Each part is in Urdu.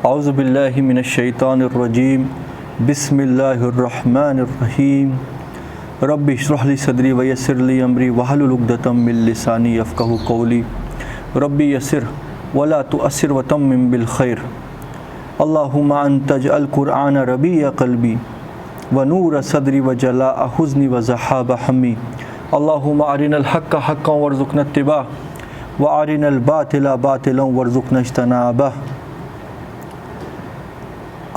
اعوذ باللہ من الشیطان الرجیم بسم اللہ الرحمن الرحیم رب اشرح لی صدری ویسر لی امری واحلل عقدۃ من لسانی یفقہوا قولی رب یسر ولا تؤثر وتمم بالخیر اللہم انت اجعل قرآن ربیع قلبی ونور صدری وجلاء حزنی وذہاب ہمی اللہم ارنا الحق حقا وارزقنا اتباعہ وارنا الباطل باطلا وارزقنا اجتنابہ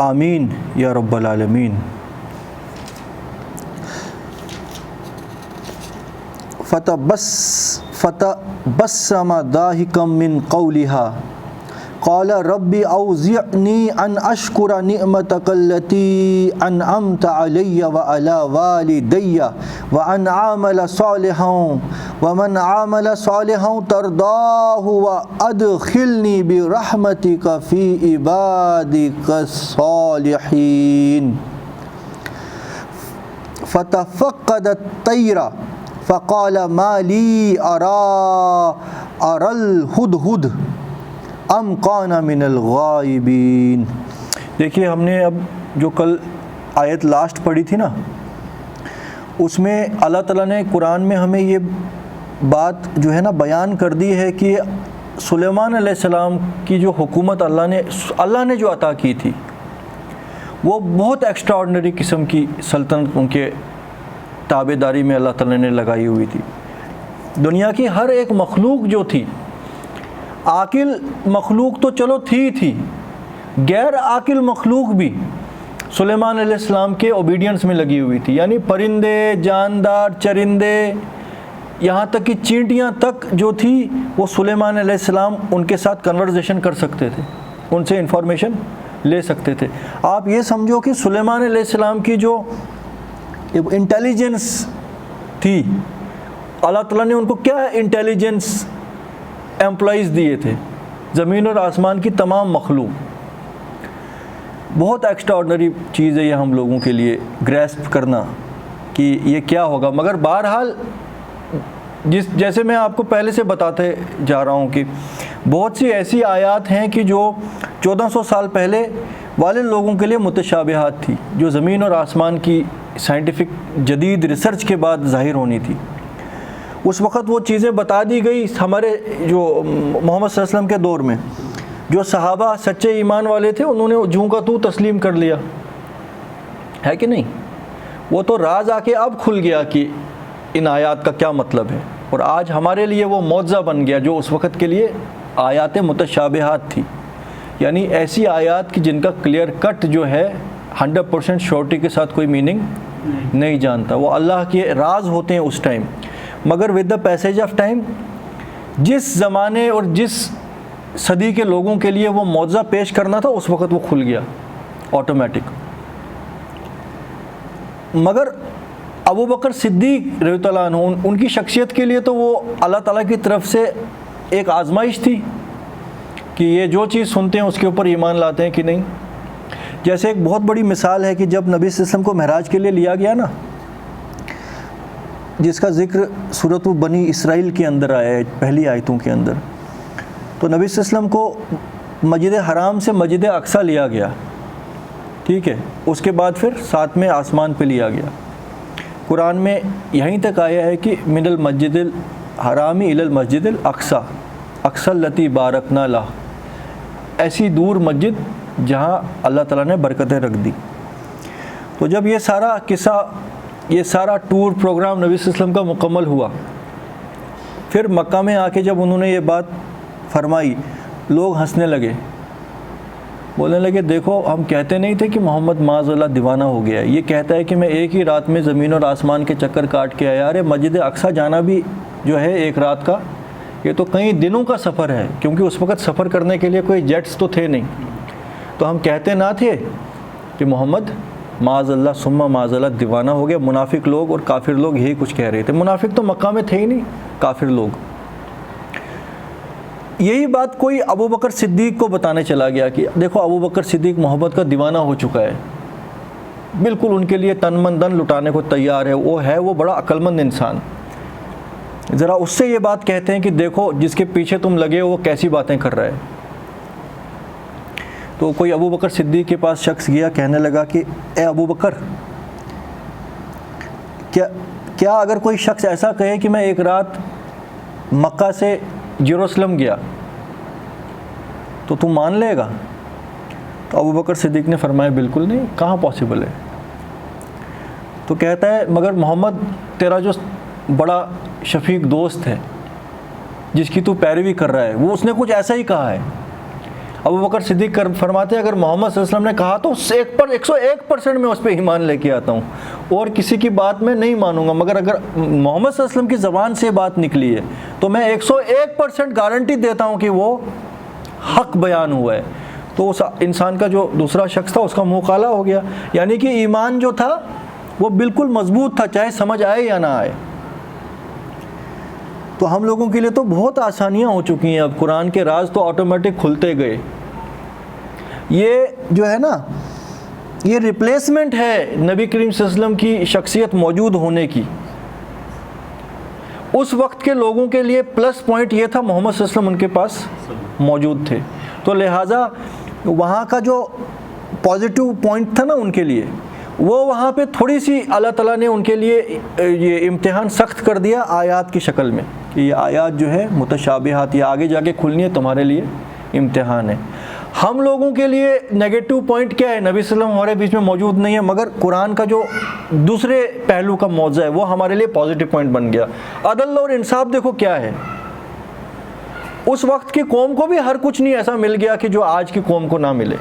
آمین یا رب العالمین۔ فتبسم ضاحکا من قولها قال رب اوزعنی ان اشکر نعمتک التی انعمت علی وعلی والدی وان اعمل صالحا ومن عمل صالحا ترضاه وادخلنی برحمتک فی عبادک الصالحین۔ فتفقد الطیر فقال ما لی ارى الہدہد ام کان من الغائبین۔ دیکھیے ہم نے اب جو کل آیت لاسٹ پڑھی تھی نا، اس میں اللہ تعالیٰ نے قرآن میں ہمیں یہ بات جو ہے نا بیان کر دی ہے کہ سلیمان علیہ السلام کی جو حکومت اللہ نے جو عطا کی تھی وہ بہت ایکسٹرا آرڈنری قسم کی سلطنت ان کے تابع داری میں اللہ تعالیٰ نے لگائی ہوئی تھی۔ دنیا کی ہر ایک مخلوق جو تھی، عاقل مخلوق تو چلو تھی، غیر عاقل مخلوق بھی سلیمان علیہ السلام کے اوبیڈینس میں لگی ہوئی تھی، یعنی پرندے، جاندار، چرندے، یہاں تک کہ چینٹیاں تک جو تھی وہ سلیمان علیہ السلام ان کے ساتھ کنورزیشن کر سکتے تھے، ان سے انفارمیشن لے سکتے تھے۔ آپ یہ سمجھو کہ سلیمان علیہ السلام کی جو انٹیلیجنس تھی، اللہ تعالیٰ نے ان کو کیا انٹیلیجنس ایمپلائیز دیے تھے، زمین اور آسمان کی تمام مخلوق۔ بہت ایکسٹرا آرڈنری چیز ہے یہ ہم لوگوں کے لیے گریسپ کرنا کہ یہ کیا ہوگا، مگر بہرحال جیسے میں آپ کو پہلے سے بتاتے جا رہا ہوں کہ بہت سی ایسی آیات ہیں کہ جو 1400 سال پہلے والے لوگوں کے لیے متشابہات تھی، جو زمین اور آسمان کی سائنٹیفک جدید ریسرچ کے بعد ظاہر ہونی تھی۔ اس وقت وہ چیزیں بتا دی گئی ہمارے جو محمد صلی اللہ علیہ وسلم کے دور میں، جو صحابہ سچے ایمان والے تھے انہوں نے جوں کا تو تسلیم کر لیا ہے کہ نہیں۔ وہ تو راز آ کے اب کھل گیا کہ ان آیات کا کیا مطلب ہے، اور آج ہمارے لیے وہ معجزہ بن گیا جو اس وقت کے لیے آیات متشابہات تھی، یعنی ایسی آیات کی جن کا کلیئر کٹ جو ہے 100% شورٹی کے ساتھ کوئی میننگ نہیں جانتا، وہ اللہ کے راز ہوتے ہیں اس ٹائم، مگر with the passage of time جس زمانے اور جس صدی کے لوگوں کے لیے وہ معجزہ پیش کرنا تھا اس وقت وہ کھل گیا آٹومیٹک۔ مگر ابو بکر صدیق رضی اللہ عنہ ان کی شخصیت کے لیے تو وہ اللہ تعالیٰ کی طرف سے ایک آزمائش تھی کہ یہ جو چیز سنتے ہیں اس کے اوپر ایمان لاتے ہیں کہ نہیں۔ جیسے ایک بہت بڑی مثال ہے کہ جب نبی صلی اللہ علیہ وسلم کو معراج کے لیے لیا گیا نا، جس کا ذکر سورۃ بنی اسرائیل کے اندر آیا ہے پہلی آیتوں کے اندر، تو نبی صلی اللہ علیہ وسلم کو مسجد حرام سے مسجد اقصیٰ لیا گیا، ٹھیک ہے، اس کے بعد پھر ساتویں آسمان پہ لیا گیا۔ قرآن میں یہیں تک آیا ہے کہ من المسجد الحرام الی المسجد الاقصیٰ اقصی التی بارکنا لہ، ایسی دور مسجد جہاں اللہ تعالیٰ نے برکتیں رکھ دی۔ تو جب یہ سارا قصہ، یہ سارا ٹور پروگرام نبی صلی اللہ علیہ وسلم کا مکمل ہوا، پھر مکہ میں آ کے جب انہوں نے یہ بات فرمائی، لوگ ہنسنے لگے، بولنے لگے دیکھو ہم کہتے نہیں تھے کہ محمد معاذ اللہ دیوانہ ہو گیا ہے، یہ کہتا ہے کہ میں ایک ہی رات میں زمین اور آسمان کے چکر کاٹ کے آیا، ارے مسجد اقصیٰ جانا بھی جو ہے ایک رات کا، یہ تو کئی دنوں کا سفر ہے، کیونکہ اس وقت سفر کرنے کے لیے کوئی جیٹس تو تھے نہیں۔ تو ہم کہتے نہ تھے کہ محمد معاذ اللہ ثم معاذ اللہ دیوانہ ہو گیا۔ منافق لوگ اور کافر لوگ یہی کچھ کہہ رہے تھے، منافق تو مکہ میں تھے ہی نہیں، کافر لوگ۔ یہی بات کوئی ابو بکر صدیق کو بتانے چلا گیا کہ دیکھو ابو بکر صدیق محبت کا دیوانہ ہو چکا ہے، بالکل ان کے لیے تن من دن لٹانے کو تیار ہے، وہ بڑا عقل مند انسان، ذرا اس سے یہ بات کہتے ہیں کہ دیکھو جس کے پیچھے تم لگے ہو وہ کیسی باتیں کر رہا ہے۔ تو کوئی ابو بکر صدیق کے پاس شخص گیا، کہنے لگا کہ اے ابو بکر، کیا اگر کوئی شخص ایسا کہے کہ میں ایک رات مکہ سے یروشلم گیا تو تم مان لے گا؟ تو ابو بکر صدیق نے فرمایا بالکل نہیں، کہاں پاسبل ہے؟ تو کہتا ہے مگر محمد تیرا جو بڑا شفیق دوست ہے جس کی تو پیروی کر رہا ہے، وہ اس نے کچھ ایسا ہی کہا ہے۔ ابو بکر صدیق فرماتے ہیں اگر محمد صلی اللہ علیہ وسلم نے کہا تو 101% میں اس پہ ایمان لے کے آتا ہوں اور کسی کی بات میں نہیں مانوں گا، مگر اگر محمد صلی اللہ علیہ وسلم کی زبان سے بات نکلی ہے تو میں 101% گارنٹی دیتا ہوں کہ وہ حق بیان ہوا ہے۔ تو اس انسان کا جو دوسرا شخص تھا اس کا منہ کالا ہو گیا، یعنی کہ ایمان جو تھا وہ بالکل مضبوط تھا، چاہے سمجھ آئے یا نہ آئے۔ تو ہم لوگوں کے لیے تو بہت آسانیاں ہو چکی ہیں، اب قرآن کے راز تو آٹومیٹک کھلتے گئے۔ یہ جو ہے نا، یہ ریپلیسمنٹ ہے نبی کریم صلی اللہ علیہ وسلم کی شخصیت موجود ہونے کی۔ اس وقت کے لوگوں کے لیے پلس پوائنٹ یہ تھا محمد صلی اللہ علیہ وسلم ان کے پاس موجود تھے، تو لہٰذا وہاں کا جو پازیٹیو پوائنٹ تھا نا ان کے لیے، وہ وہاں پہ تھوڑی سی اللہ تعالیٰ نے ان کے لیے یہ امتحان سخت کر دیا آیات کی شکل میں کہ یہ آیات جو ہے متشابہات، یہ آگے جا کے کھلنی ہے، تمہارے لیے امتحان ہے۔ ہم لوگوں کے لیے نیگیٹو پوائنٹ کیا ہے؟ نبی صلی اللہ علیہ وسلم ہمارے بیچ میں موجود نہیں ہے، مگر قرآن کا جو دوسرے پہلو کا موضوع ہے وہ ہمارے لیے پازیٹیو پوائنٹ بن گیا۔ عدل اور انصاف دیکھو کیا ہے، اس وقت کی قوم کو بھی ہر کچھ نہیں ایسا مل گیا کہ جو آج کی قوم کو نہ ملے۔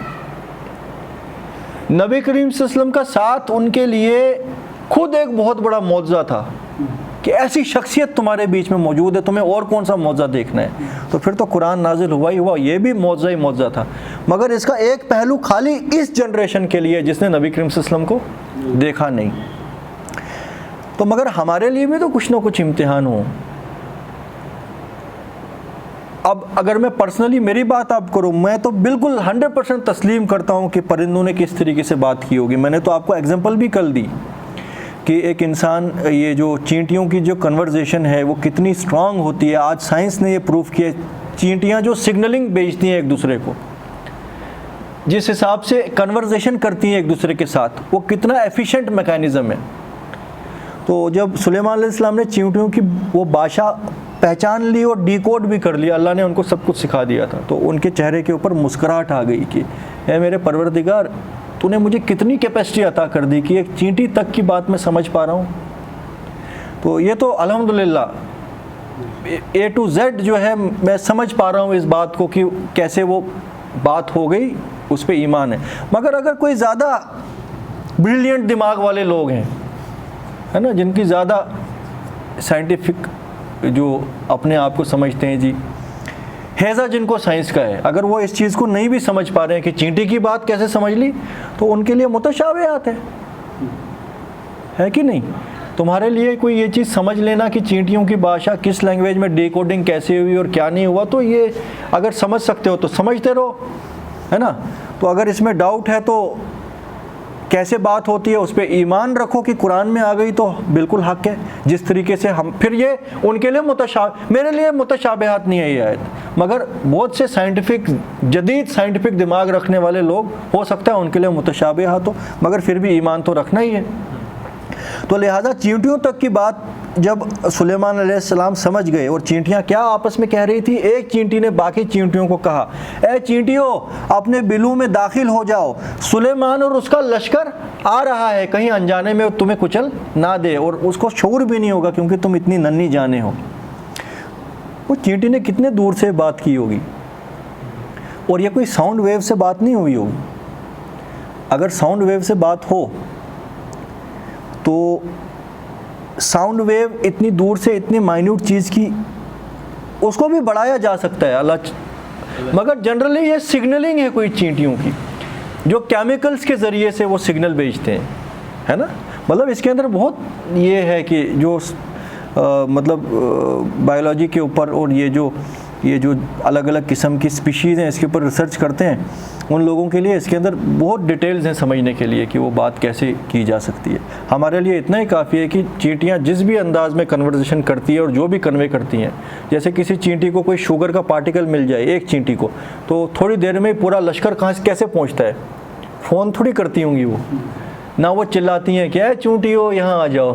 نبی کریم صلی اللہ علیہ وسلم کا ساتھ ان کے لیے خود ایک بہت بڑا معجزہ تھا کہ ایسی شخصیت تمہارے بیچ میں موجود ہے، تمہیں اور کون سا معجزہ دیکھنا ہے؟ تو پھر تو قرآن نازل ہوا ہی ہوا، یہ بھی معجزہ ہی معجزہ تھا، مگر اس کا ایک پہلو خالی اس جنریشن کے لیے جس نے نبی کریم صلی اللہ علیہ وسلم کو دیکھا نہیں۔ تو مگر ہمارے لیے بھی تو کچھ نہ کچھ امتحان ہو۔ اب اگر میں پرسنلی میری بات آپ کروں، میں تو بالکل 100% تسلیم کرتا ہوں کہ پرندوں نے کس طریقے سے بات کی ہوگی۔ میں نے تو آپ کو ایگزامپل بھی کل دی کہ ایک انسان، یہ جو چینٹیوں کی جو کنورزیشن ہے وہ کتنی اسٹرانگ ہوتی ہے۔ آج سائنس نے یہ پروف کیا، چینٹیاں جو سگنلنگ بھیجتی ہیں ایک دوسرے کو، جس حساب سے کنورزیشن کرتی ہیں ایک دوسرے کے ساتھ، وہ کتنا ایفیشینٹ میکینزم ہے۔ تو جب سلیمان علیہ السلام نے چینٹیوں کی وہ بادشاہ پہچان لی اور ڈی کوڈ بھی کر لیا، اللہ نے ان کو سب کچھ سکھا دیا تھا، تو ان کے چہرے کے اوپر مسکراہٹ آ گئی کہ اے میرے پروردگار، تو نے مجھے کتنی کیپیسٹی عطا کر دی کہ ایک چینٹی تک کی بات میں سمجھ پا رہا ہوں۔ تو یہ تو الحمدللہ A to Z جو ہے میں سمجھ پا رہا ہوں اس بات کو کہ کیسے وہ بات ہو گئی، اس پہ ایمان ہے۔ مگر اگر کوئی زیادہ بریلینٹ دماغ والے لوگ ہیں، ہے نا، جن کی زیادہ سائنٹیفک، جو اپنے آپ کو سمجھتے ہیں جی، ہیضہ جن کو سائنس کا ہے، اگر وہ اس چیز کو نہیں بھی سمجھ پا رہے ہیں کہ چینٹی کی بات کیسے سمجھ لی، تو ان کے لیے متشابہات ہے کہ نہیں؟ تمہارے لیے کوئی یہ چیز سمجھ لینا کہ چینٹیوں کی بادشاہ کس لینگویج میں ڈی کوڈنگ کیسے ہوئی اور کیا نہیں ہوا، تو یہ اگر سمجھ سکتے ہو تو سمجھتے رہو، ہے نا۔ تو اگر اس میں ڈاؤٹ ہے تو کیسے بات ہوتی ہے اس پہ ایمان رکھو کہ قرآن میں آ گئی تو بالکل حق ہے۔ جس طریقے سے ہم پھر یہ ان کے لیے میرے لیے متشابہات نہیں ہے یہ آیت، مگر بہت سے سائنٹیفک، جدید سائنٹیفک دماغ رکھنے والے لوگ ہو سکتا ہے ان کے لیے متشابہات ہو، مگر پھر بھی ایمان تو رکھنا ہی ہے۔ تو لہٰذا چینٹیوں تک کی بات جب سلیمان علیہ السلام سمجھ گئے، اور چینٹیاں کیا آپس میں کہہ رہی تھی، ایک چینٹی نے باقی چینٹیوں کو کہا اے چینٹیوں اپنے بلوں میں داخل ہو جاؤ، سلیمان اور اس کا لشکر آ رہا ہے، کہیں انجانے میں تمہیں کچل نہ دے، اور اس کو شعور بھی نہیں ہوگا کیونکہ تم اتنی ننھی جانے ہو۔ وہ چینٹی نے کتنے دور سے بات کی ہوگی، اور یہ کوئی ساؤنڈ ویو سے بات نہیں ہوئی ہوگی۔ اگر ساؤنڈ ویو سے بات ہو تو ساؤنڈ ویو اتنی دور سے اتنی مائنیوٹ چیز کی اس کو بھی بڑھایا جا سکتا ہے اللہ، مگر جنرلی یہ سگنلنگ ہے کوئی چینٹیوں کی، جو کیمیکلز کے ذریعے سے وہ سگنل بھیجتے ہیں، ہے نا۔ مطلب اس کے اندر بہت یہ ہے کہ جو مطلب بایولوجی کے اوپر اور یہ جو یہ جو الگ الگ قسم کی اسپیشیز ہیں اس کے اوپر ریسرچ کرتے ہیں ان لوگوں کے لیے اس کے اندر بہت ڈیٹیلز ہیں سمجھنے کے لیے کہ وہ بات کیسے کی جا سکتی ہے. ہمارے لیے اتنا ہی کافی ہے کہ چینٹیاں جس بھی انداز میں کنورزیشن کرتی ہے اور جو بھی کنوے کرتی ہیں، جیسے کسی چینٹی کو کوئی شوگر کا پارٹیکل مل جائے ایک چینٹی کو، تو تھوڑی دیر میں پورا لشکر کہاں سے کیسے پہنچتا ہے. فون تھوڑی کرتی ہوں گی وہ، نہ وہ چلاتی ہیں کیا ہے چونٹی ہو یہاں آ جاؤ.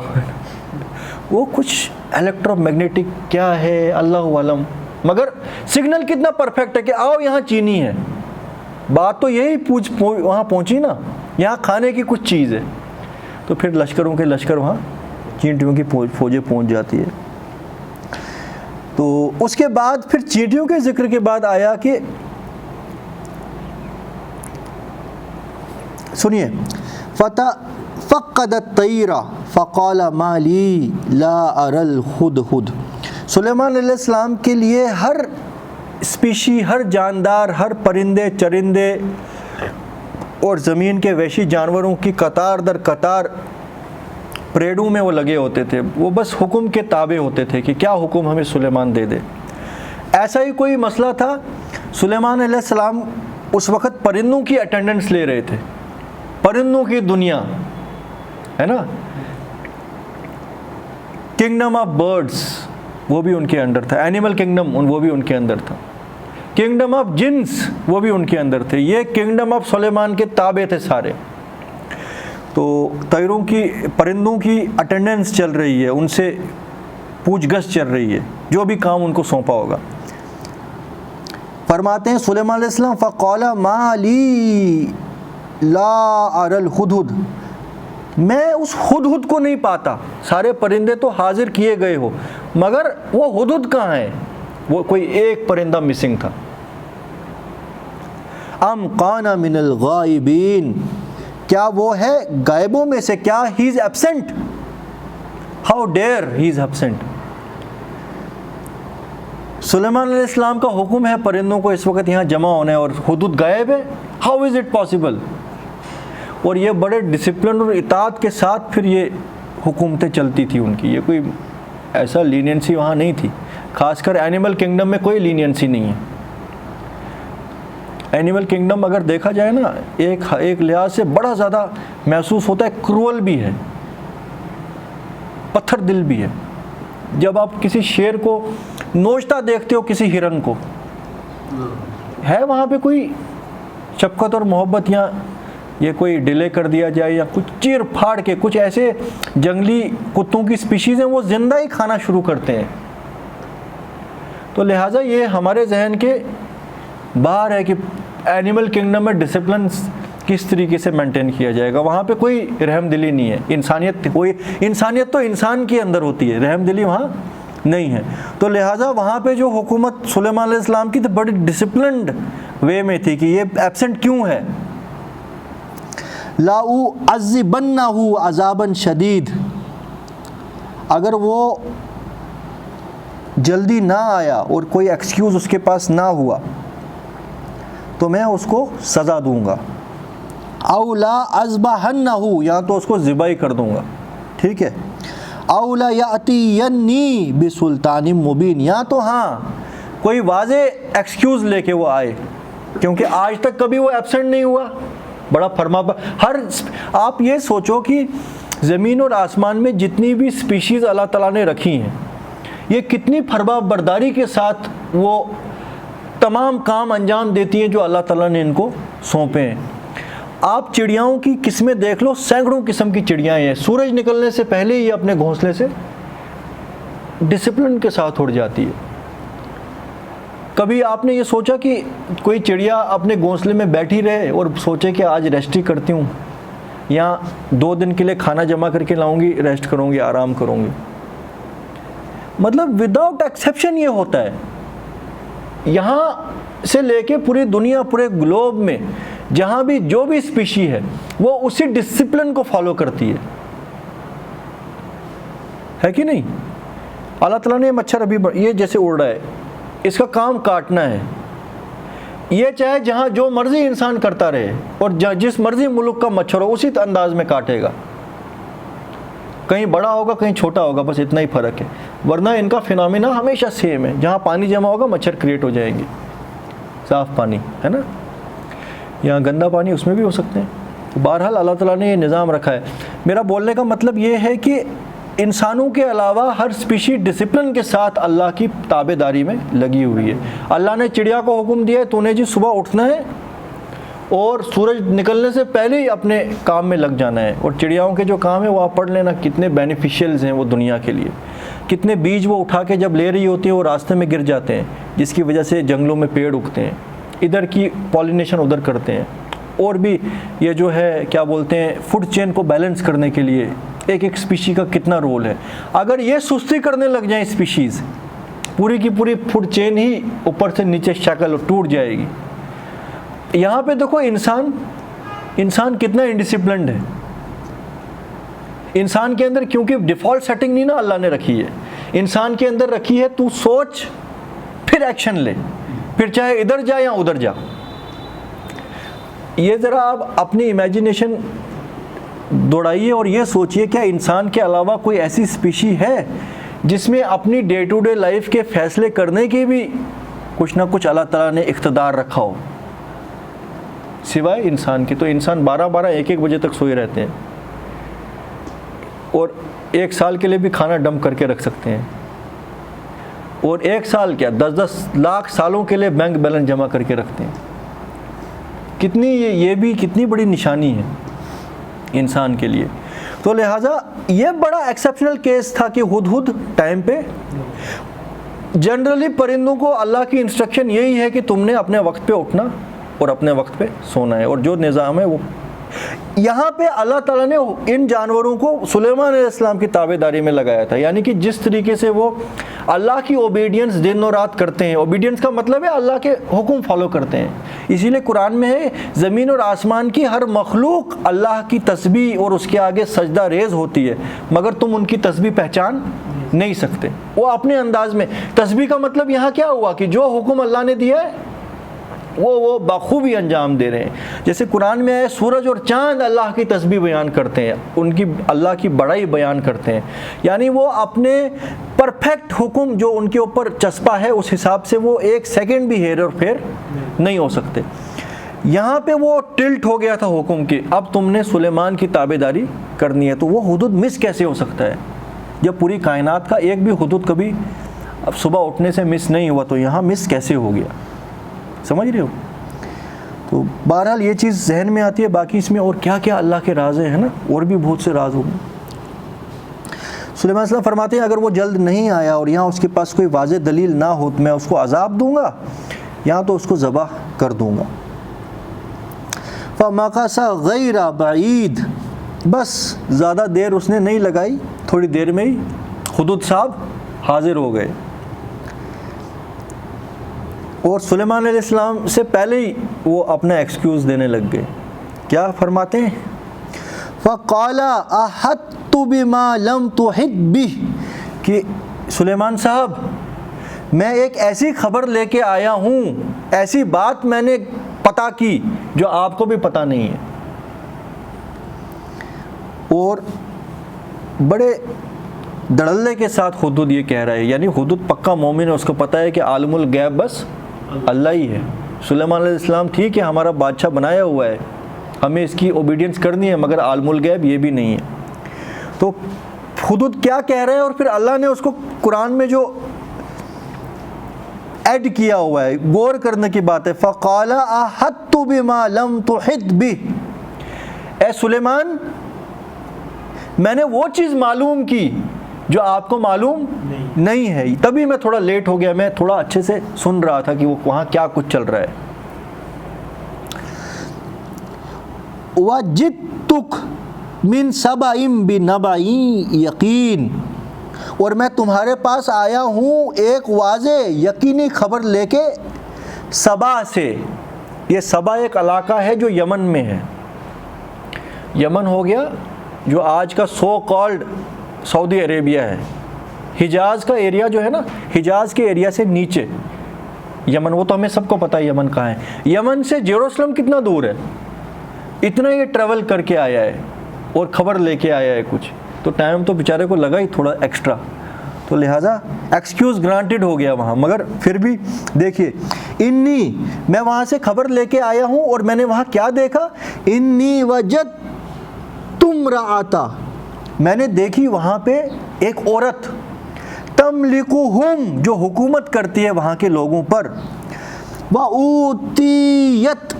وہ کچھ الیکٹرو میگنیٹک کیا ہے اللہ علم، مگر سگنل کتنا پرفیکٹ ہے کہ آؤ یہاں چینی ہے. بات تو یہی وہاں پہنچی نا، یہاں کھانے کی کچھ چیز ہے. تو پھر لشکروں کے لشکر وہاں چینٹیوں کی فوجیں پہنچ جاتی ہے. تو اس کے بعد پھر چینٹیوں کے ذکر کے بعد آیا کہ سنیے، فقد الطیر فقال ما لی لا اری الہدہد. سلیمان علیہ السلام کے لیے ہر اسپیشی، ہر جاندار، ہر پرندے چرندے اور زمین کے وحشی جانوروں کی قطار در قطار پریڈوں میں وہ لگے ہوتے تھے. وہ بس حکم کے تابع ہوتے تھے کہ کیا حکم ہمیں سلیمان دے دے. ایسا ہی کوئی مسئلہ تھا، سلیمان علیہ السلام اس وقت پرندوں کی اٹینڈنس لے رہے تھے. پرندوں کی دنیا ہے نا، کنگڈم آف برڈز وہ بھی ان کے اندر تھا، اینیمل کنگڈم وہ بھی ان کے اندر تھا، کنگڈم آف جنس وہ بھی ان کے اندر تھے. یہ کنگڈم آف سلیمان کے تابع تھے سارے. تو طیروں کی، پرندوں کی اٹینڈنس چل رہی ہے، ان سے پوچھ گچھ چل رہی ہے جو بھی کام ان کو سونپا ہوگا. فرماتے ہیں سلیمان علیہ السلام فقال ما لی لا اری الہدہد، میں اس ہدہد کو نہیں پاتا. سارے پرندے تو حاضر کیے گئے ہو مگر وہ ہدہد کہاں ہے؟ وہ کوئی ایک پرندہ مسنگ تھا. ام کان من الغائبین، کیا وہ ہے غائبوں میں سے؟ کیا he is absent? How dare he is absent. سلیمان علیہ السلام کا حکم ہے پرندوں کو اس وقت یہاں جمع ہونے اور ہدہد غائب ہے. How is it possible? اور یہ بڑے ڈسپلن اور اطاعت کے ساتھ پھر یہ حکومتیں چلتی تھی ان کی. یہ کوئی ایسا لینینسی وہاں نہیں تھی. خاص کر اینیمل کنگڈم میں کوئی لینینسی نہیں ہے. اینیمل کنگڈم اگر دیکھا جائے نا ایک لحاظ سے بڑا زیادہ محسوس ہوتا ہے، کرول بھی ہے، پتھر دل بھی ہے. جب آپ کسی شیر کو نوچتا دیکھتے ہو، کسی ہرن کو، ہے وہاں پہ کوئی شفقت اور محبت، یا یہ کوئی ڈیلے کر دیا جائے یا کچھ چیر پھاڑ کے کچھ ایسے جنگلی کتوں کی اسپیشیز ہیں وہ زندہ ہی کھانا شروع کرتے ہیں. تو لہٰذا یہ ہمارے ذہن کے باہر ہے کہ اینیمل کنگڈم میں ڈسپلن کس طریقے سے مینٹین کیا جائے گا. وہاں پہ کوئی رحم دلی نہیں ہے. انسانیت تو انسان کے اندر ہوتی ہے، رحم دلی وہاں نہیں ہے. تو لہٰذا وہاں پہ جو حکومت سلیمان علیہ السلام کی تو بڑی ڈسپلنڈ وے میں تھی کہ یہ ایبسنٹ کیوں ہے. لَأُعَذِّبَنَّهُ عَذَابًا شَدِيدًا، اگر وہ جلدی نہ آیا اور کوئی ایکسکیوز اس کے پاس نہ ہوا تو میں اس کو سزا دوں گا. اَوْ لَأَذْبَحَنَّهُ، یا تو اس کو ذبح ہی کر دوں گا. ٹھیک ہے. اَوْ لَيَأْتِيَنِّي بِسُلْطَانٍ مُبِينٍ، یا تو ہاں کوئی واضح ایکسکیوز لے کے وہ آئے، کیونکہ آج تک کبھی وہ ایبسنٹ نہیں ہوا. بڑا فرما آپ یہ سوچو کہ زمین اور آسمان میں جتنی بھی اسپیشیز اللہ تعالیٰ نے رکھی ہیں یہ کتنی فرما برداری کے ساتھ وہ تمام کام انجام دیتی ہیں جو اللہ تعالیٰ نے ان کو سونپے ہیں. آپ چڑیاؤں کی قسمیں دیکھ لو، سینکڑوں قسم کی چڑیاں ہیں. سورج نکلنے سے پہلے ہی اپنے گھونسلے سے ڈسپلن کے ساتھ اڑ جاتی ہے. کبھی آپ نے یہ سوچا کہ کوئی چڑیا اپنے گھونسلے میں بیٹھی رہے اور سوچے کہ آج ریسٹ ہی کرتی ہوں، یا 2 دن کے لیے کھانا جمع کر کے لاؤں گی، ریسٹ کروں گی، آرام کروں گی؟ مطلب وداؤٹ ایکسیپشن یہ ہوتا ہے. یہاں سے لے کے پوری دنیا، پورے گلوب میں جہاں بھی جو بھی اسپیشی ہے وہ اسی ڈسپلن کو فالو کرتی ہے کہ نہیں؟ اللہ تعالیٰ نے مچھر ابھی یہ جیسے اڑ رہا ہے، اس کا کام کاٹنا ہے. یہ چاہے جہاں جو مرضی انسان کرتا رہے اور جس مرضی ملک کا مچھر ہو اسی انداز میں کاٹے گا. کہیں بڑا ہوگا کہیں چھوٹا ہوگا، بس اتنا ہی فرق ہے، ورنہ ان کا فینومینا ہمیشہ سیم ہے. جہاں پانی جمع ہوگا مچھر کریٹ ہو جائیں گے. صاف پانی ہے نا، یہاں گندا پانی اس میں بھی ہو سکتے ہیں. بہرحال اللہ تعالیٰ نے یہ نظام رکھا ہے. میرا بولنے کا مطلب یہ ہے کہ انسانوں کے علاوہ ہر اسپیشی ڈسپلن کے ساتھ اللہ کی تابع داری میں لگی ہوئی ہے. اللہ نے چڑیا کو حکم دیا ہے تو نے جی صبح اٹھنا ہے اور سورج نکلنے سے پہلے ہی اپنے کام میں لگ جانا ہے. اور چڑیاؤں کے جو کام ہے وہ آپ پڑھ لینا کتنے بینیفیشیلز ہیں وہ دنیا کے لیے. کتنے بیج وہ اٹھا کے جب لے رہی ہوتی ہے وہ راستے میں گر جاتے ہیں، جس کی وجہ سے جنگلوں میں پیڑ اگتے ہیں، ادھر کی پالینیشن ادھر کرتے ہیں. اور بھی یہ جو ہے کیا بولتے ہیں فوڈ چین کو بیلنس کرنے کے لیے ایک ایک اسپیشی کا کتنا رول ہے. اگر یہ سستی کرنے لگ جائیں اسپیشیز، پوری کی پوری فوڈ چین ہی اوپر سے نیچے شکل ٹوٹ جائے گی. یہاں پہ دیکھو انسان کتنا انڈسپلنڈ ہے. انسان کے اندر کیونکہ ڈیفالٹ سیٹنگ نہیں نا اللہ نے رکھی ہے، انسان کے اندر رکھی ہے تو سوچ پھر ایکشن لے، پھر چاہے ادھر جا یا ادھر جا. یہ ذرا آپ اپنی امیجنیشن دوڑائیے اور یہ سوچئے کیا انسان کے علاوہ کوئی ایسی اسپیشی ہے جس میں اپنی ڈے ٹو ڈے لائف کے فیصلے کرنے کی بھی کچھ نہ کچھ اللہ تعالیٰ نے اقتدار رکھا ہو سوائے انسان کے. تو انسان 12 1 بجے تک سوئے رہتے ہیں اور 1 سال کے لیے بھی کھانا ڈمپ کر کے رکھ سکتے ہیں، اور 1 سال کیا 10 لاکھ سالوں کے لیے بینک بیلنس جمع کر کے رکھتے ہیں. کتنی یہ بھی کتنی بڑی نشانی ہے انسان کے لیے. تو لہٰذا یہ بڑا ایکسیپشنل کیس تھا کہ ہدہد ٹائم پہ. جنرلی پرندوں کو اللہ کی انسٹرکشن یہی ہے کہ تم نے اپنے وقت پہ اٹھنا اور اپنے وقت پہ سونا ہے، اور جو نظام ہے وہ یہاں پہ اللہ تعالیٰ نے ان جانوروں کو سلیمان علیہ السلام کی تابع داری میں لگایا تھا. یعنی کہ جس طریقے سے وہ اللہ کی اوبیڈینس دن اور رات کرتے ہیں، اوبیڈینس کا مطلب ہے اللہ کے حکم فالو کرتے ہیں. اسی لیے قرآن میں ہے زمین اور آسمان کی ہر مخلوق اللہ کی تسبیح اور اس کے آگے سجدہ ریز ہوتی ہے، مگر تم ان کی تسبیح پہچان نہیں سکتے. وہ اپنے انداز میں. تسبیح کا مطلب یہاں کیا ہوا کہ جو حکم اللہ نے دیا ہے وہ بخوبی انجام دے رہے ہیں. جیسے قرآن میں ہے سورج اور چاند اللہ کی تسبیح بیان کرتے ہیں، ان کی اللہ کی بڑائی بیان کرتے ہیں. یعنی وہ اپنے پرفیکٹ حکم جو ان کے اوپر چسپا ہے اس حساب سے وہ 1 سیکنڈ بھی ہیر اور پھیر نہیں ہو سکتے. یہاں پہ وہ ٹلٹ ہو گیا تھا حکم کی، اب تم نے سلیمان کی تابع داری کرنی ہے. تو وہ حدود مس کیسے ہو سکتا ہے جب پوری کائنات کا ایک بھی حدود کبھی اب صبح اٹھنے سے مس نہیں ہوا، تو یہاں مس کیسے ہو گیا؟ سمجھ رہے ہو؟ تو بہرحال یہ چیز ذہن میں آتی ہے. باقی اس میں اور کیا کیا اللہ کے راز ہیں نا، اور بھی بہت سے راز ہوں گے. سلیمان علیہ السلام فرماتے ہیں اگر وہ جلد نہیں آیا اور یہاں اس کے پاس کوئی واضح دلیل نہ ہو تو میں اس کو عذاب دوں گا، یہاں تو اس کو ذبح کر دوں گا. فَمَكَثَ غَيْرَ بَعِيدٍ، بس زیادہ دیر اس نے نہیں لگائی، تھوڑی دیر میں ہی ہدہد صاحب حاضر ہو گئے. اور سلیمان علیہ السلام سے پہلے ہی وہ اپنا ایکسکیوز دینے لگ گئے. کیا فرماتے ہیں؟ فَقَالَ أَحَطْتُ بِمَا لَمْ تُحِطْ بِهِ، کہ سلیمان صاحب میں ایک ایسی خبر لے کے آیا ہوں، ایسی بات میں نے پتہ کی جو آپ کو بھی پتہ نہیں ہے. اور بڑے دڑلے کے ساتھ ہدہد یہ کہہ رہا ہے. یعنی ہدہد پکا مومن ہے، اس کو پتہ ہے کہ عالم الغیب بس اللہ ہی ہے. سلیمان علیہ السلام ٹھیک ہے ہمارا بادشاہ بنایا ہوا ہے، ہمیں اس کی اوبیڈینس کرنی ہے، مگر عالم الغیب یہ بھی نہیں ہے. تو ہدہد کیا کہہ رہے ہیں، اور پھر اللہ نے اس کو قرآن میں جو ایڈ کیا ہوا ہے غور کرنے کی بات ہے. فَقَالَ أَحَطْتُ بِمَا لَمْ تُحِطْ بِهِ، اے سلیمان میں نے وہ چیز معلوم کی جو آپ کو معلوم نہیں ہے. تبھی میں تھوڑا لیٹ ہو گیا، میں تھوڑا اچھے سے سن رہا تھا کہ وہ وہاں کیا کچھ چل رہا ہے. وَجِئْتُكَ مِنْ سَبَإٍ بِنَبَإٍ یقین، اور میں تمہارے پاس آیا ہوں ایک واضح یقینی خبر لے کے سبا سے. یہ سبا ایک علاقہ ہے جو یمن میں ہے. یمن ہو گیا جو آج کا سو کالڈ سعودی عربیہ ہے. حجاز کا ایریا جو ہے نا، حجاز کے ایریا سے نیچے یمن، وہ تو ہمیں سب کو پتہ ہے یمن کہاں ہے. یمن سے جیروسلم کتنا دور ہے، اتنا یہ ٹریول کر کے آیا ہے اور خبر لے کے آیا ہے کچھ. تو ٹائم تو بیچارے کو لگا ہی تھوڑا ایکسٹرا، تو لہٰذا ایکسکیوز گرانٹیڈ ہو گیا وہاں. مگر پھر بھی دیکھیے، انی، میں وہاں سے خبر لے کے آیا ہوں اور میں نے وہاں کیا دیکھا، انی وجدت امرأۃ، میں نے دیکھی وہاں پہ ایک عورت، تملکہم، جو حکومت کرتی ہے وہاں کے لوگوں پر، وَأُوتِیَتْ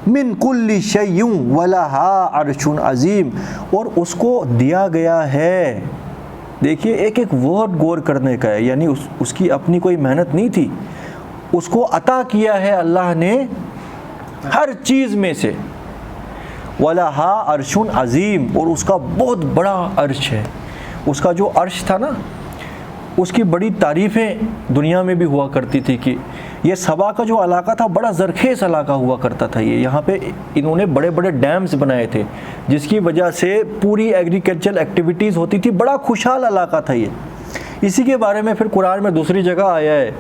مِن کُلِّ شَیْءٍ وَلَہَا عَرْشٌ عَظِیمٌ، اور اس کو دیا گیا ہے. دیکھیے ایک ایک ورڈ غور کرنے کا ہے، یعنی اس کی اپنی کوئی محنت نہیں تھی، اس کو عطا کیا ہے اللہ نے ہر چیز میں سے. وَلَہَا عَرْشٌ عَظِیمٌ، اور اس کا بہت بڑا عرش ہے. اس کا جو عرش تھا نا، اس کی بڑی تعریفیں دنیا میں بھی ہوا کرتی تھی کہ یہ سبا کا جو علاقہ تھا بڑا زرخیز علاقہ ہوا کرتا تھا. یہاں پہ انہوں نے بڑے بڑے ڈیمز بنائے تھے جس کی وجہ سے پوری ایگریکلچرل ایکٹیویٹیز ہوتی تھی. بڑا خوشحال علاقہ تھا یہ. اسی کے بارے میں پھر قرآن میں دوسری جگہ آیا ہے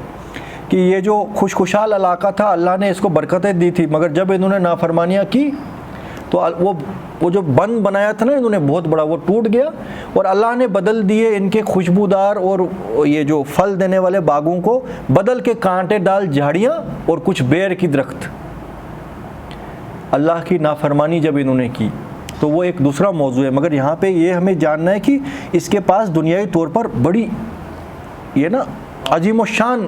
کہ یہ جو خوشحال علاقہ تھا اللہ نے اس کو برکتیں دی تھی، مگر جب انہوں نے نافرمانیاں کی تو وہ جو بند بنایا تھا نا انہوں نے بہت بڑا، وہ ٹوٹ گیا اور اللہ نے بدل دیے ان کے خوشبودار اور یہ جو پھل دینے والے باغوں کو، بدل کے کانٹے ڈال جھاڑیاں اور کچھ بیر کی درخت. اللہ کی نافرمانی جب انہوں نے کی تو وہ ایک دوسرا موضوع ہے. مگر یہاں پہ یہ ہمیں جاننا ہے کہ اس کے پاس دنیائی طور پر بڑی یہ نا عظیم و شان،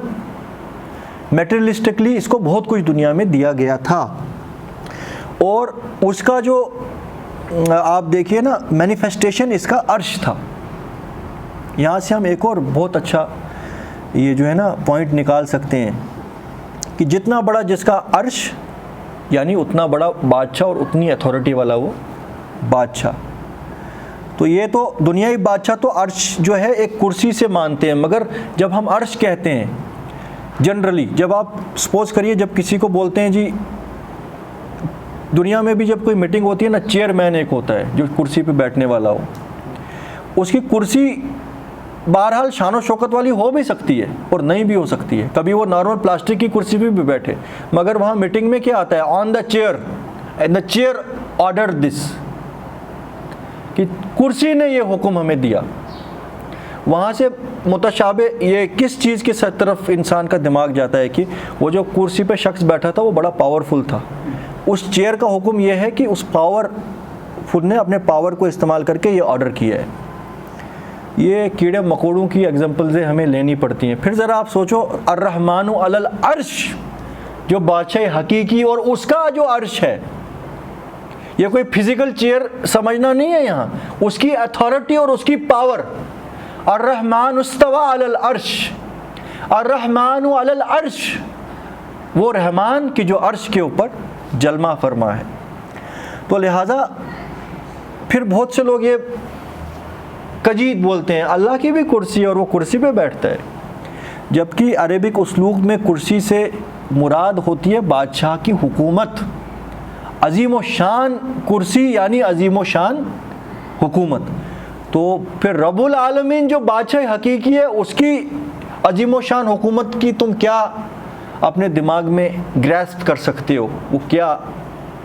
میٹریلسٹکلی اس کو بہت کچھ دنیا میں دیا گیا تھا. اور اس کا جو آپ دیکھیے نا مینیفیسٹیشن اس کا عرش تھا. یہاں سے ہم ایک اور بہت اچھا یہ جو ہے نا پوائنٹ نکال سکتے ہیں کہ جتنا بڑا جس کا عرش، یعنی اتنا بڑا بادشاہ اور اتنی اتھارٹی والا وہ بادشاہ. تو یہ تو دنیائی بادشاہ تو عرش جو ہے ایک کرسی سے مانتے ہیں، مگر جب ہم عرش کہتے ہیں جنرلی، جب آپ سپوز کریے جب کسی کو بولتے ہیں جی دنیا میں بھی جب کوئی میٹنگ ہوتی ہے نا، چیئرمین ایک ہوتا ہے جو کرسی پہ بیٹھنے والا ہو. اس کی کرسی بہرحال شان و شوکت والی ہو بھی سکتی ہے اور نہیں بھی ہو سکتی ہے. کبھی وہ نارمل پلاسٹک کی کرسی پہ بھی بیٹھے، مگر وہاں میٹنگ میں کیا آتا ہے، on the chair and the chair order this, کہ کرسی نے یہ حکم ہمیں دیا. وہاں سے متشابہ یہ کس چیز کی طرف انسان کا دماغ جاتا ہے کہ وہ جو کرسی پہ شخص بیٹھا تھا وہ بڑا پاورفل تھا. اس چیئر کا حکم یہ ہے کہ اس پاورفل نے اپنے پاور کو استعمال کر کے یہ آرڈر کیا ہے. یہ کیڑے مکوڑوں کی ایگزامپلزیں ہمیں لینی پڑتی ہیں. پھر ذرا آپ سوچو، الرحمن علی العرش، جو بادشاہ حقیقی اور اس کا جو عرش ہے، یہ کوئی فزیکل چیئر سمجھنا نہیں ہے یہاں، اس کی اتھارٹی اور اس کی پاور. الرحمن استوى علی العرش، الرحمن علی العرش، وہ رحمان کی جو عرش کے اوپر جلمہ فرما ہے. تو لہٰذا پھر بہت سے لوگ یہ کجید بولتے ہیں اللہ کی بھی کرسی ہے اور وہ کرسی پہ بیٹھتا ہے، جبکہ عربک اسلوب میں کرسی سے مراد ہوتی ہے بادشاہ کی حکومت. عظیم و شان کرسی یعنی عظیم و شان حکومت. تو پھر رب العالمین جو بادشاہ حقیقی ہے اس کی عظیم و شان حکومت کی تم کیا اپنے دماغ میں گریسپ کر سکتے ہو، وہ کیا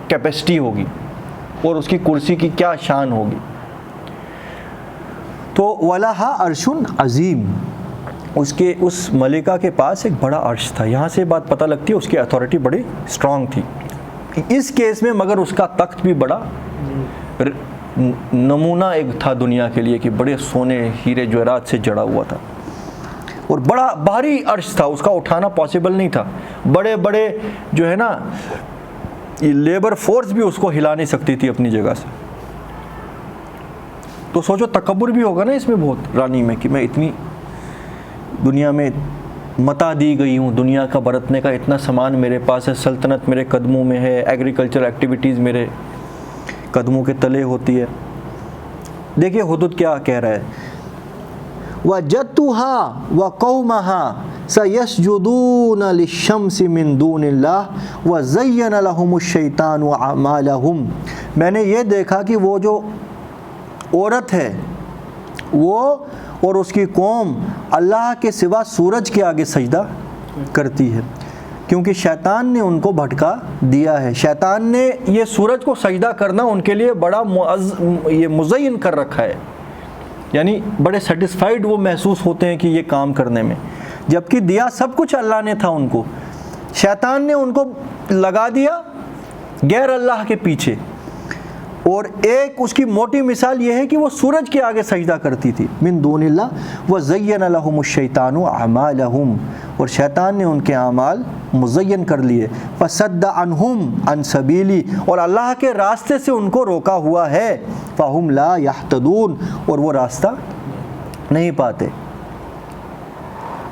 کیپیسٹی ہوگی اور اس کی کرسی کی کیا شان ہوگی. تو وَلَهَا عَرْشٌ عَظِيمٌ، اس ملکہ کے پاس ایک بڑا عرش تھا. یہاں سے بات پتہ لگتی ہے اس کی اتھارٹی بڑی اسٹرانگ تھی. اس کیس میں مگر اس کا تخت بھی بڑا نمونہ ایک تھا دنیا کے لیے کہ بڑے سونے ہیرے جواہرات سے جڑا ہوا تھا اور بڑا بھاری عرش تھا، اس کا اٹھانا پاسبل نہیں تھا. بڑے بڑے جو ہے نا لیبر فورس بھی اس کو ہلا نہیں سکتی تھی اپنی جگہ سے. تو سوچو تکبر بھی ہوگا نا اس میں بہت، رانی میں، کہ میں اتنی دنیا میں متا دی گئی ہوں، دنیا کا برتنے کا اتنا سامان میرے پاس ہے، سلطنت میرے قدموں میں ہے، ایگریکلچر ایکٹیویٹیز میرے قدموں کے تلے ہوتی ہے. دیکھیے حدود کیا کہہ رہا ہے، وَجَدْتُهَا وَقَوْمَهَا سَيَسْجُدُونَ لِلشَّمْسِ مِن دُونِ اللَّهِ وَزَيَّنَ لَهُمُ الشَّيْطَانُ أَعْمَالَهُمْ. میں نے یہ دیکھا کہ وہ جو عورت ہے وہ اور اس کی قوم اللہ کے سوا سورج کے آگے سجدہ کرتی ہے، کیونکہ شیطان نے ان کو بھٹکا دیا ہے. شیطان نے یہ سورج کو سجدہ کرنا ان کے لیے بڑا یہ مزین کر رکھا ہے یعنی بڑے سیٹسفائیڈ وہ محسوس ہوتے ہیں کہ یہ کام کرنے میں، جبکہ دیا سب کچھ اللہ نے تھا ان کو، شیطان نے ان کو لگا دیا غیر اللہ کے پیچھے۔ اور ایک اس کی موٹی مثال یہ ہے کہ وہ سورج کے آگے سجدہ کرتی تھی، من دون اللہ وزین لہم الشیطان اعمالہم، اور شیطان نے ان کے اعمال مزین کر لیے، فصد عنہم عن سبیلی، اور اللہ کے راستے سے ان کو روکا ہوا ہے، فہم لا یہتدون، اور وہ راستہ نہیں پاتے۔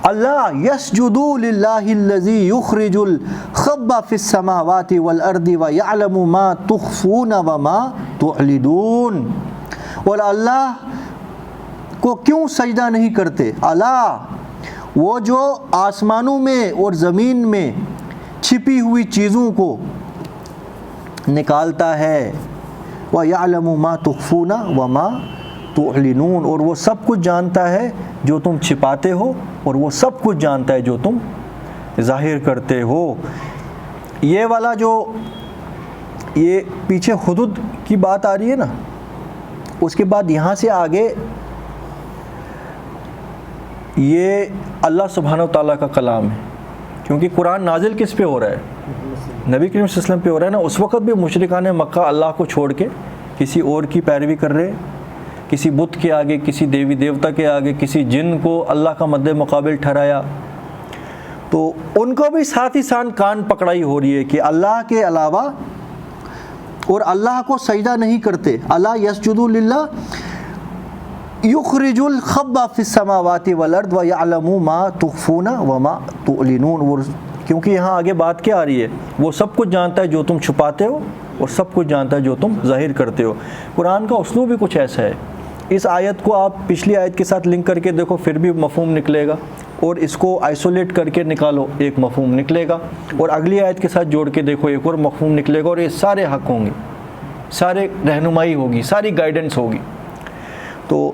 اللہ یسجدوا للہ الذی یخرج الخبء فی السماوات والارض ویعلم ما تخفون وما تعلنون، اور اللہ کو کیوں سجدہ نہیں کرتے؟ اللہ وہ جو آسمانوں میں اور زمین میں چھپی ہوئی چیزوں کو نکالتا ہے، وَيَعْلَمُ مَا تُخْفُونَ وَمَا تُعْلِنُونَ، اور وہ سب کچھ جانتا ہے جو تم چھپاتے ہو، اور وہ سب کچھ جانتا ہے جو تم ظاہر کرتے ہو۔ یہ والا جو یہ پیچھے حدود کی بات آ رہی ہے نا، اس کے بعد یہاں سے آگے یہ اللہ سبحانہ و تعالیٰ کا کلام ہے، کیونکہ قرآن نازل کس پہ ہو رہا ہے؟ نبی کریم صلی اللہ علیہ وسلم پہ ہو رہا ہے نا۔ اس وقت بھی مشرکان مکہ اللہ کو چھوڑ کے کسی اور کی پیروی کر رہے، کسی بت کے آگے، کسی دیوی دیوتا کے آگے، کسی جن کو اللہ کا مد مقابل ٹھہرایا، تو ان کو بھی ساتھ ہی ساتھ کان پکڑائی ہو رہی ہے کہ اللہ کے علاوہ اور اللہ کو سجدہ نہیں کرتے۔ اللہ یسجدوا للہ یخرج الخبء فی السماوات والارض ویعلم ما تخفون وما تعلنون، کیونکہ یہاں آگے بات کیا آ رہی ہے؟ وہ سب کچھ جانتا ہے جو تم چھپاتے ہو، اور سب کچھ جانتا ہے جو تم ظاہر کرتے ہو۔ قرآن کا اسلوب بھی کچھ ایسا ہے۔ اس آیت کو آپ پچھلی آیت کے ساتھ لنک کر کے دیکھو، پھر بھی مفہوم نکلے گا، اور اس کو آئسولیٹ کر کے نکالو، ایک مفہوم نکلے گا، اور اگلی آیت کے ساتھ جوڑ کے دیکھو، ایک اور مفہوم نکلے گا، اور یہ سارے حق ہوں گے، سارے رہنمائی ہوگی، ساری گائیڈنس ہوگی۔ تو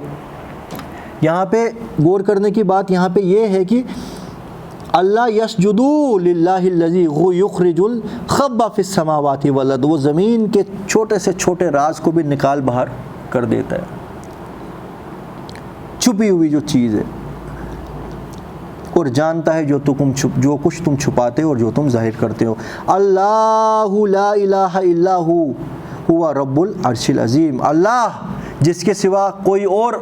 یہاں پہ غور کرنے کی بات یہاں پہ یہ ہے کہ اللہ یسجدوا للہ الذی یخرج الخبء فی السماوات والارض، وہ زمین کے چھوٹے سے چھوٹے راز کو بھی نکال باہر کر دیتا ہے، چھپی ہوئی جو چیز ہے، اور جانتا ہے جو کچھ تم چھپاتے ہو اور جو تم ظاہر کرتے ہو۔ اللہ لا الہ الا ہوا رب العرش العظیم، اللہ جس کے سوا کوئی اور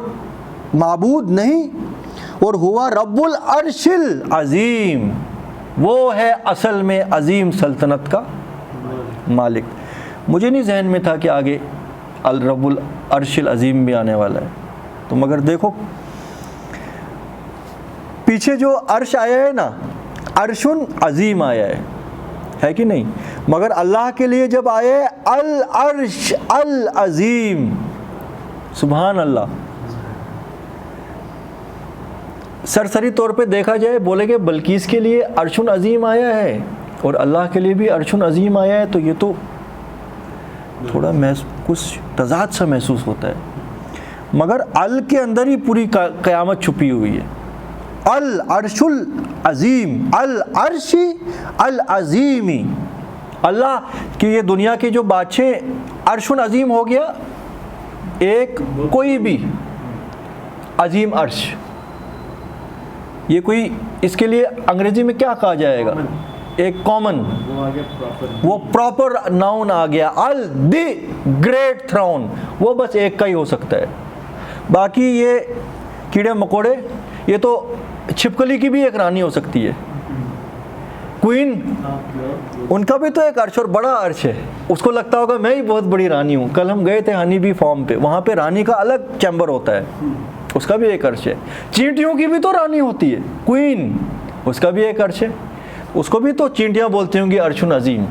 معبود نہیں، اور ہوا رب العرش العظیم، وہ ہے اصل میں عظیم سلطنت کا مالک۔ مجھے نہیں ذہن میں تھا کہ آگے الرب العرش العظیم بھی آنے والا ہے، تو مگر دیکھو پیچھے جو عرش آیا ہے نا، عرش عظیم آیا ہے کہ نہیں؟ مگر اللہ کے لیے جب آئے العرش العظیم، سبحان اللہ، سرسری طور پہ دیکھا جائے بولے کہ بلقیس کے لیے عرش عظیم آیا ہے اور اللہ کے لیے بھی عرش عظیم آیا ہے، تو یہ تو تھوڑا کچھ تضاد سا محسوس ہوتا ہے۔ مگر ال کے اندر ہی پوری قیامت چھپی ہوئی ہے۔ العرش العظیم، العرش العظیمی، اللہ کی یہ دنیا کے جو بادشاہ عرش عظیم ہو گیا، ایک کوئی بھی عظیم عرش، یہ کوئی اس کے لیے انگریزی میں کیا کہا جائے گا؟ ایک کامن، وہ پراپر ناؤن آ گیا، دی گریٹ تھرون، وہ بس ایک کا ہی ہو سکتا ہے۔ باقی یہ کیڑے مکوڑے، یہ تو چھپکلی کی بھی ایک رانی ہو سکتی ہے، کوئین، ان کا بھی تو ایک عرش اور بڑا عرش ہے، اس کو لگتا ہوگا میں ہی بہت بڑی رانی ہوں۔ کل ہم گئے تھے ہنی بی فارم پہ، وہاں پہ رانی کا الگ چیمبر ہوتا ہے، اس کا بھی ایک عرش ہے۔ چینٹیوں کی بھی تو رانی ہوتی ہے کوئین، اس کا بھی ایک عرش ہے، اس کو بھی تو چینٹیاں بولتے ہوں گی عرش عظیم،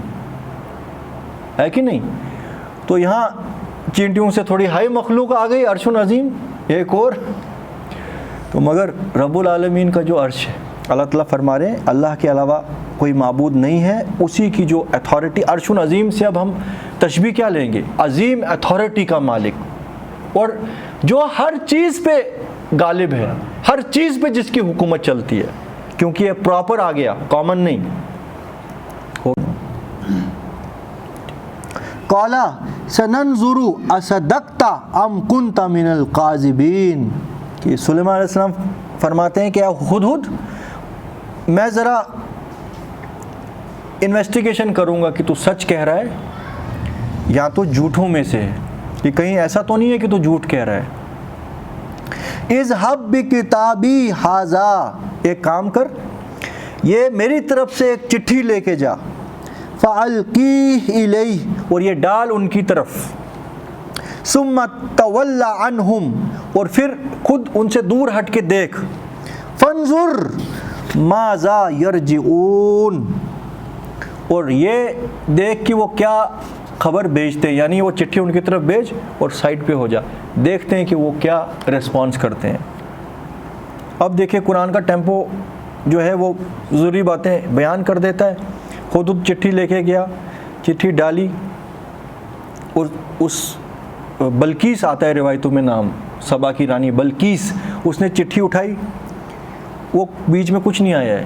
ہے کہ نہیں؟ تو یہاں چینٹیوں سے تھوڑی ہائی مخلوق آ گئی، عرش عظیم ایک اور۔ تو مگر رب العالمین کا جو عرش ہے، اللہ تعالیٰ فرما رہے ہیں اللہ کے علاوہ کوئی معبود نہیں ہے، اسی کی جو اتھارٹی، عرش عظیم سے اب ہم تشبیہ کیا لیں گے؟ عظیم اتھارٹی کا مالک، اور جو ہر چیز پہ غالب ہے، ہر چیز پہ جس کی حکومت چلتی ہے، کیونکہ یہ پراپر آ گیا، کامن نہیں۔ قالا سننظر اصدقت ام کنت من القاذبین، کہ سلیمان علیہ السلام فرماتے ہیں کہ ہدہد میں ذرا انویسٹیگیشن کروں گا کہ تو سچ کہہ رہا ہے یا تو جھوٹوں میں سے ہے، کہ کہیں ایسا تو نہیں ہے کہ تو جھوٹ کہہ رہا ہے۔ اذهب بکتابی ھذا، ایک کام کر، یہ میری طرف سے ایک چٹھی لے کے جا، فَأَلْقِیهْ إِلَيْهِ، اور یہ ڈال ان کی طرف، ثُمَّ تَوَلَّ عَنْهُمْ، اور پھر خود ان سے دور ہٹ کے دیکھ، فَانْظُرْ مَاذَا يَرْجِعُونَ، اور یہ دیکھ کہ وہ کیا خبر بھیجتے ہیں، یعنی وہ چٹھی ان کی طرف بھیج اور سائٹ پہ ہو جا، دیکھتے ہیں کہ وہ کیا ریسپانس کرتے ہیں۔ اب دیکھیں قرآن کا ٹیمپو جو ہے وہ ضروری باتیں بیان کر دیتا ہے۔ خود چٹھی لے کے گیا، چٹھی ڈالی، اور اس بلقیس آتا ہے روایتوں میں نام، سبا کی رانی بلقیس، اس نے چٹھی اٹھائی، وہ بیچ میں کچھ نہیں آیا ہے،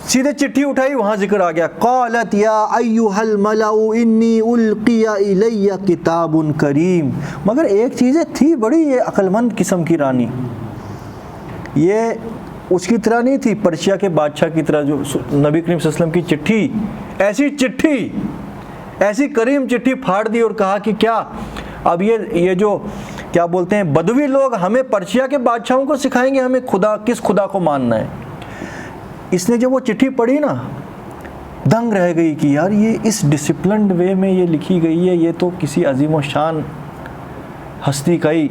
سیدھے چٹھی اٹھائی، وہاں ذکر آ گیا، قالت یا ایھا الملأ انی القی الی کتاب کریم۔ مگر ایک چیز تھی بڑی یہ عقل مند قسم کی رانی، یہ اس کی طرح نہیں تھی پرشیا کے بادشاہ کی طرح، جو نبی کریم صلی اللہ علیہ وسلم کی چٹھی ایسی کریم چٹھی پھاڑ دی اور کہا کہ کیا اب یہ جو کیا بولتے ہیں بدوی لوگ ہمیں پرشیا کے بادشاہوں کو سکھائیں گے ہمیں کس خدا کو ماننا ہے۔ اس نے جب وہ چٹھی پڑھی نا، دنگ رہ گئی کہ یار یہ اس ڈسپلنڈ وے میں یہ لکھی گئی ہے، یہ تو کسی عظیم و شان ہستی کا ہی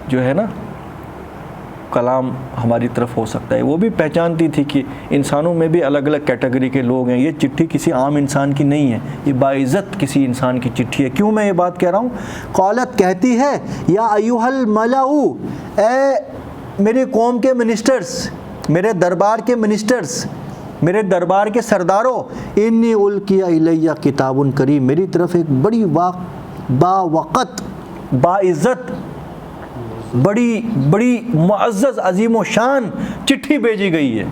جو ہے نا کلام ہماری طرف ہو سکتا ہے۔ وہ بھی پہچانتی تھی کہ انسانوں میں بھی الگ الگ کیٹیگری کے لوگ ہیں، یہ چٹھی کسی عام انسان کی نہیں ہے، یہ باعزت کسی انسان کی چٹھی ہے۔ کیوں میں یہ بات کہہ رہا ہوں؟ قالت کہتی ہے، یا ایھا الملأ، اے میری قوم کے منسٹرز، میرے دربار کے منسٹرز، میرے دربار کے سرداروں، انی القی الی کتاب کریم، میری طرف ایک بڑی باوقت، باعزت، بڑی معزز عظیم و شان چٹھی بھیجی گئی ہے۔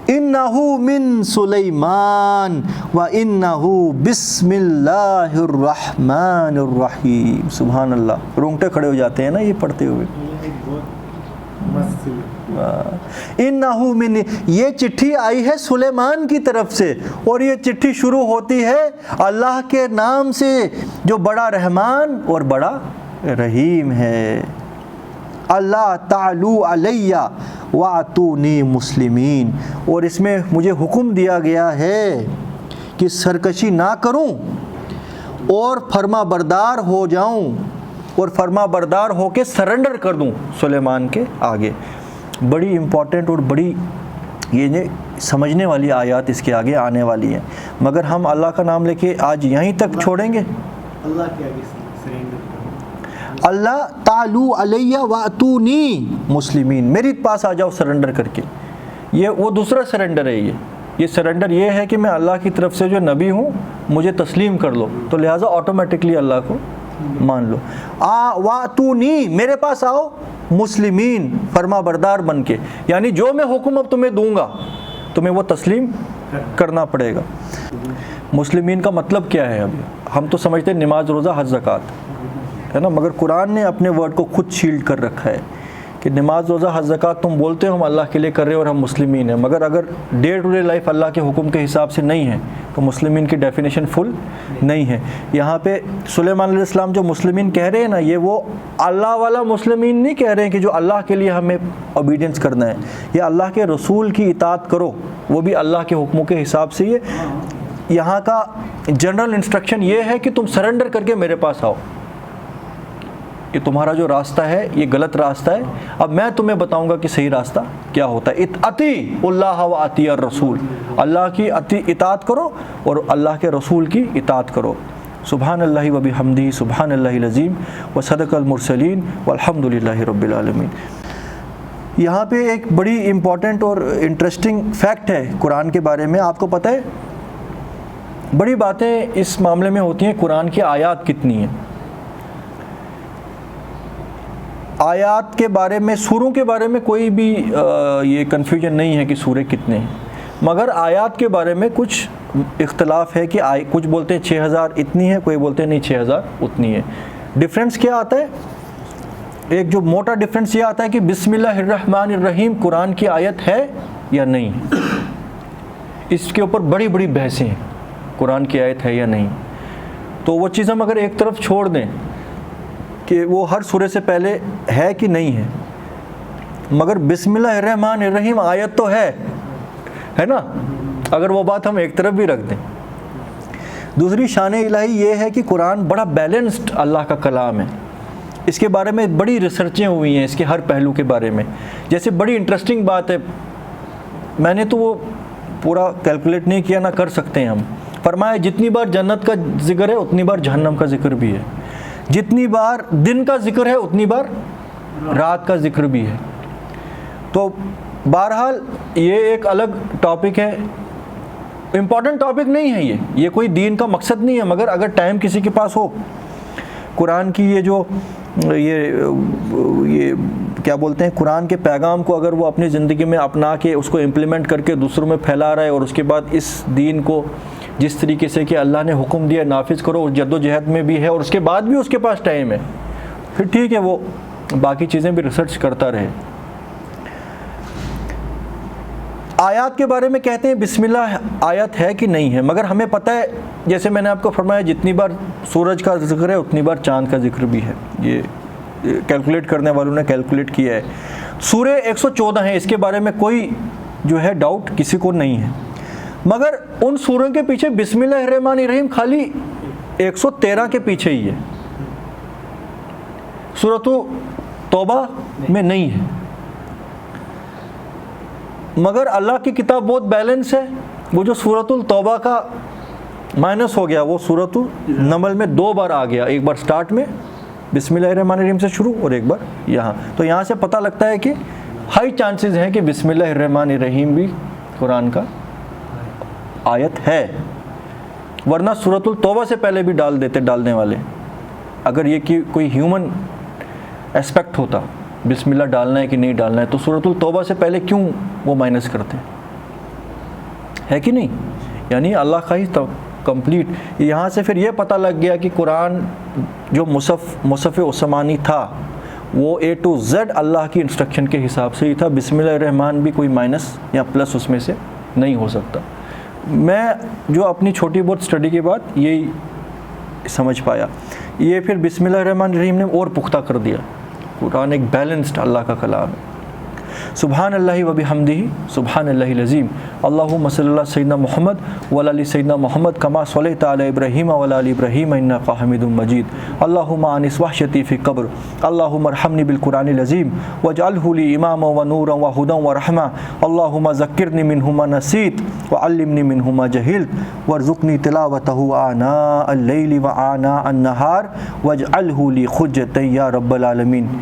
انہ من سلیمان وانہ بسم اللہ الرحمن الرحیم۔ سبحان اللہ، رونگٹے کھڑے ہو جاتے ہیں نا یہ پڑھتے ہوئے۔ انہ من، یہ چٹھی آئی ہے سلیمان کی طرف سے، اور یہ چٹھی شروع ہوتی ہے اللہ کے نام سے جو بڑا رحمان اور بڑا رحیم ہے۔ اللہ تعالو علی واتونی مسلمین، اور اس میں مجھے حکم دیا گیا ہے کہ سرکشی نہ کروں اور فرما بردار ہو جاؤں، اور فرما بردار ہو کے سرنڈر کر دوں سلیمان کے آگے۔ بڑی امپورٹنٹ اور بڑی یہ سمجھنے والی آیات اس کے آگے آنے والی ہیں، مگر ہم اللہ کا نام لے کے آج یہیں تک چھوڑیں گے۔ اللہ کے آگے سرنڈر، اللہ تعالو علیہ واتونی مسلمین، میری پاس آ جاؤ سرنڈر کر کے۔ یہ وہ دوسرا سرنڈر ہے، یہ سرنڈر یہ ہے کہ میں اللہ کی طرف سے جو نبی ہوں مجھے تسلیم کر لو، تو لہٰذا آٹومیٹکلی اللہ کو مان لو۔ واتونی، میرے پاس آؤ، مسلمین، فرما بردار بن کے، یعنی جو میں حکم اب تمہیں دوں گا تمہیں وہ تسلیم کرنا پڑے گا۔ مسلمین کا مطلب کیا ہے؟ اب ہم تو سمجھتے ہیں نماز، روزہ، حج، زکوٰۃ ہے نا، مگر قرآن نے اپنے ورڈ کو خود شیلڈ کر رکھا ہے کہ نماز، روزہ، حج، زکوٰۃ تم بولتے ہو ہم اللہ کے لیے کر رہے ہیں اور ہم مسلمین ہیں، مگر اگر ڈے ٹو ڈے لائف اللہ کے حکم کے حساب سے نہیں ہے تو مسلمین کی ڈیفینیشن فل نہیں ہے۔ یہاں پہ سلیمان علیہ السلام جو مسلمین کہہ رہے ہیں نا، یہ وہ اللہ والا مسلمین نہیں کہہ رہے ہیں کہ جو اللہ کے لیے ہمیں اوبیڈینس کرنا ہے، یہ اللہ کے رسول کی اطاعت کرو، وہ بھی اللہ کے حکموں کے حساب سے۔ یہ یہاں کا جنرل انسٹرکشن یہ ہے کہ تم سرنڈر کر کے میرے پاس آؤ، یہ تمہارا جو راستہ ہے یہ غلط راستہ ہے، اب میں تمہیں بتاؤں گا کہ صحیح راستہ کیا ہوتا ہے۔ اطیعوا اللہ و اطیعوا الرسول، اللہ کی اطاعت کرو اور اللہ کے رسول کی اطاعت کرو۔ سبحان اللہ و بحمدہ، سبحان اللہ العظیم، وصدق المرسلین، والحمد للہ رب العالمین۔ یہاں پہ ایک بڑی امپورٹنٹ اور انٹرسٹنگ فیکٹ ہے قرآن کے بارے میں، آپ کو پتہ ہے بڑی باتیں اس معاملے میں ہوتی ہیں قرآن کی آیات کتنی ہیں۔ آیات کے بارے میں، سوروں کے بارے میں کوئی بھی یہ کنفیوژن نہیں ہے کہ سورے کتنے ہیں، مگر آیات کے بارے میں کچھ اختلاف ہے کہ کچھ بولتے ہیں 6000 اتنی ہے، کوئی بولتے ہیں نہیں 6000 اتنی ہے۔ ڈفرینس کیا آتا ہے؟ ایک جو موٹا ڈفرینس یہ آتا ہے کہ بسم اللہ الرحمن الرحیم قرآن کی آیت ہے یا نہیں۔ اس کے اوپر بڑی بڑی بحثیں ہیں، قرآن کی آیت ہے یا نہیں۔ تو وہ چیز ہم اگر ایک طرف چھوڑ دیں کہ وہ ہر سورے سے پہلے ہے کہ نہیں ہے، مگر بسم اللہ الرحمن الرحیم آیت تو ہے نا، اگر وہ بات ہم ایک طرف بھی رکھ دیں۔ دوسری شان الہی یہ ہے کہ قرآن بڑا بیلنسڈ اللہ کا کلام ہے۔ اس کے بارے میں بڑی ریسرچیں ہوئی ہیں، اس کے ہر پہلو کے بارے میں۔ جیسے بڑی انٹرسٹنگ بات ہے، میں نے تو وہ پورا کیلکولیٹ نہیں کیا، نہ کر سکتے ہیں ہم۔ فرمایا جتنی بار جنت کا ذکر ہے اتنی بار جہنم کا ذکر بھی ہے، جتنی بار دن کا ذکر ہے اتنی بار رات کا ذکر بھی ہے۔ تو بہرحال یہ ایک الگ ٹاپک ہے، امپورٹنٹ ٹاپک نہیں ہے یہ کوئی دین کا مقصد نہیں ہے، مگر اگر ٹائم کسی کے پاس ہو، قرآن کی یہ کیا بولتے ہیں، قرآن کے پیغام کو اگر وہ اپنی زندگی میں اپنا کے اس کو امپلیمنٹ کر کے دوسروں میں پھیلا رہا ہے، اور اس کے بعد اس دین کو جس طریقے سے کہ اللہ نے حکم دیا نافذ کرو، اور جد و جہد میں بھی ہے، اور اس کے بعد بھی اس کے پاس ٹائم ہے، پھر ٹھیک ہے، وہ باقی چیزیں بھی ریسرچ کرتا رہے۔ آیات کے بارے میں کہتے ہیں بسم اللہ آیت ہے کہ نہیں ہے، مگر ہمیں پتہ ہے، جیسے میں نے آپ کو فرمایا جتنی بار سورج کا ذکر ہے اتنی بار چاند کا ذکر بھی ہے۔ یہ کیلکولیٹ کرنے والوں نے کیلکولیٹ کیا ہے۔ سورہ 114 ہیں، اس کے بارے میں کوئی جو ہے ڈاؤٹ کسی کو نہیں ہے، مگر ان سوروں کے پیچھے بسم اللہ الرحمن الرحیم خالی 113 کے پیچھے ہی ہے، سورۃ توبہ میں نہیں ہے۔ مگر اللہ کی کتاب بہت بیلنس ہے، وہ جو سورۃ التوبہ کا مائنس ہو گیا وہ سورۃ النمل میں 2 بار آ گیا، ایک بار سٹارٹ میں بسم اللہ الرحمن الرحیم سے شروع، اور ایک بار یہاں۔ تو یہاں سے پتہ لگتا ہے کہ ہائی چانسز ہیں کہ بسم اللہ الرحمن الرحیم بھی قرآن کا آیت ہے، ورنہ سورۃ التوبہ سے پہلے بھی ڈال دیتے ڈالنے والے، اگر یہ کہ کوئی ہیومن اسپیکٹ ہوتا بسم اللہ ڈالنا ہے کہ نہیں ڈالنا ہے، تو سورۃ التوبہ سے پہلے کیوں وہ مائنس کرتے ہے کہ نہیں؟ یعنی اللہ کا ہی کمپلیٹ۔ یہاں سے پھر یہ پتہ لگ گیا کہ قرآن جو مصحف عثمانی تھا وہ A to Z اللہ کی انسٹرکشن کے حساب سے ہی تھا، بسم اللہ الرحمن بھی کوئی مائنس یا پلس اس میں سے نہیں ہو سکتا۔ میں جو اپنی چھوٹی بہت اسٹڈی کے بعد یہی سمجھ پایا، یہ پھر بسم اللہ الرحمن الرحیم نے اور پختہ کر دیا۔ قرآن ایک بیلنسڈ اللہ کا کلام ہے۔ سبحان اللہ و بحمدہ سبحان اللہ العظیم۔ اللہم صلی اللہ سیدنا محمد وعلی آل سیدنا محمد کما صلیت علی ابراہیم وعلی آل ابراہیم انک حمید مجید۔ اللہم انس وحشتی فی قبر، اللہم ارحمنی بالقرآن العظیم واجعلہ لی اماما ونورا وہدی ورحمہ، اللہم ذکرنی منہ ما نسیت وعلمنی منہ ما جہلت وارزقنی تلاوتہ آناء اللیل وآناء النہار واجعلہ لی حجۃ یا رب العالمین۔